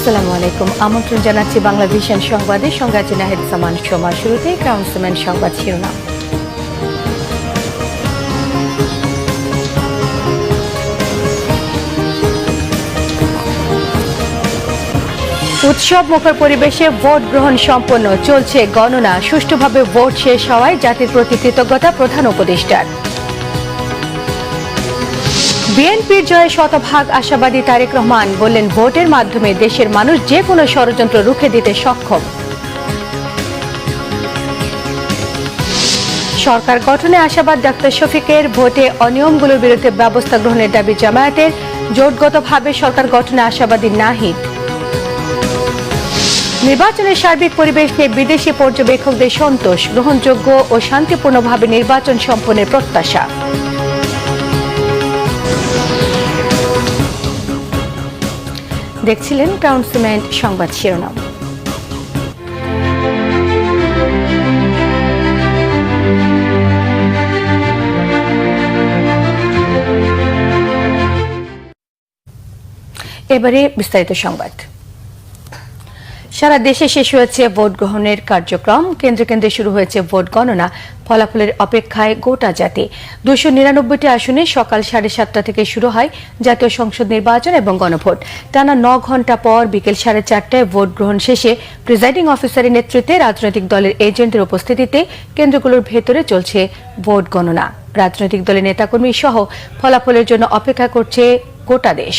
আসসালামু আলাইকুম। আমন্ত্রণ জানাচ্ছি বাংলা ভিশন সংবাদে। সঙ্গে আছে নাহিদ সামান সোমা। শুরুতেই ক্রাউন সিমেন্ট সংবাদ শিরোনাম। উৎসব মুখর পরিবেশে ভোট গ্রহণ সম্পন্ন, চলছে গণনা। সুষ্ঠুভাবে ভোট শেষ হওয়ায় জাতির প্রতি কৃতজ্ঞতা প্রধান উপদেষ্টার। বিএনপির জয়ে শতভাগ আশাবাদী তারেক রহমান বললেন, ভোটের মাধ্যমে দেশের মানুষ যে কোনো ষড়যন্ত্র রুখে দিতে সক্ষম। সরকার গঠনে আশাবাদ ডাক্তার শফিকের। ভোটে অনিয়মগুলোর বিরুদ্ধে ব্যবস্থা গ্রহণের দাবি জামায়াতের। জোটগতভাবে সরকার গঠনে আশাবাদী নাহিদ। নির্বাচনের সার্বিক পরিবেশ নিয়ে বিদেশি পর্যবেক্ষকদের সন্তোষ। গ্রহণযোগ্য ও শান্তিপূর্ণভাবে নির্বাচন সম্পন্নের প্রত্যাশা। দেখছিলেন ক্রাউন সিমেন্ট সংবাদ শিরোনাম। এবারে বিস্তারিত সংবাদ। সারা দেশে শেষ হয়েছে ভোট গ্রহণের কার্যক্রম। কেন্দ্রে কেন্দ্রে শুরু হয়েছে ভোট গণনা। ফলাফলের অপেক্ষায় গোটা জাতি। 299টি আসনে সকাল 7:30টা থেকে শুরু হয় জাতীয় সংসদ নির্বাচন এবং গণভোট। টানা 9 ঘণ্টা পর বিকেল 4:30টায় ভোট গ্রহণ শেষে প্রিজাইডিং অফিসারের নেতৃত্বে রাজনৈতিক দলের এজেন্টদের উপস্থিতিতে কেন্দ্রগুলোর ভেতরে চলছে ভোট গণনা। রাজনৈতিক দলের নেতাকর্মী সহ ফলাফলের জন্য অপেক্ষা করছে গোটা দেশ।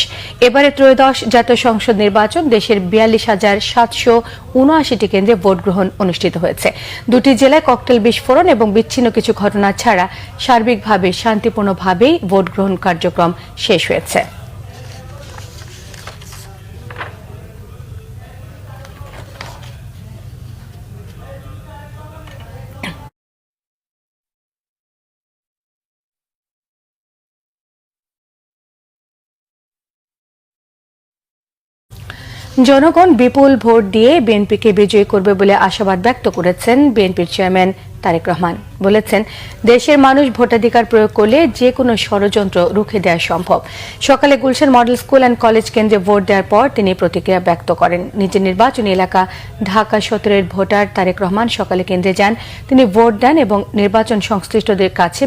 এবারে ত্রয়োদশ জাতীয় সংসদ নির্বাচন দেশের 42,779টি কেন্দ্রে ভোট গ্রহণ অনুষ্ঠিত হয়েছে। 2টি জেলায় ককটেল বিস্ফোরণ এবং বিচ্ছিন্ন কিছু ঘটনা ছাড়া সার্বিকভাবে শান্তিপূর্ণভাবেই ভোট গ্রহণ কার্যক্রম শেষ হয়েছে। জনগণ বিপুল ভোট দিয়ে বিএনপিকে বিজয়ী করবে বলে আশাবাদ ব্যক্ত করেছেন বিএনপির চেয়ারম্যান তারেক রহমান। বলেছেন, দেশের মানুষ ভোটাধিকার প্রয়োগ করলে যে কোনো ষড়যন্ত্র রুখে দেওয়া সম্ভব। সকালে Gulshan model school and college কেন্দ্রে ভোট দেওয়ার পর তিনি প্রতিক্রিয়া ব্যক্ত করেন। নিজের নির্বাচনী এলাকা ঢাকা 17-এর ভোটার তারেক রহমান সকালে কেন্দ্রে যান। তিনি ভোট দেন এবং নির্বাচন সংশ্লিষ্টদের কাছে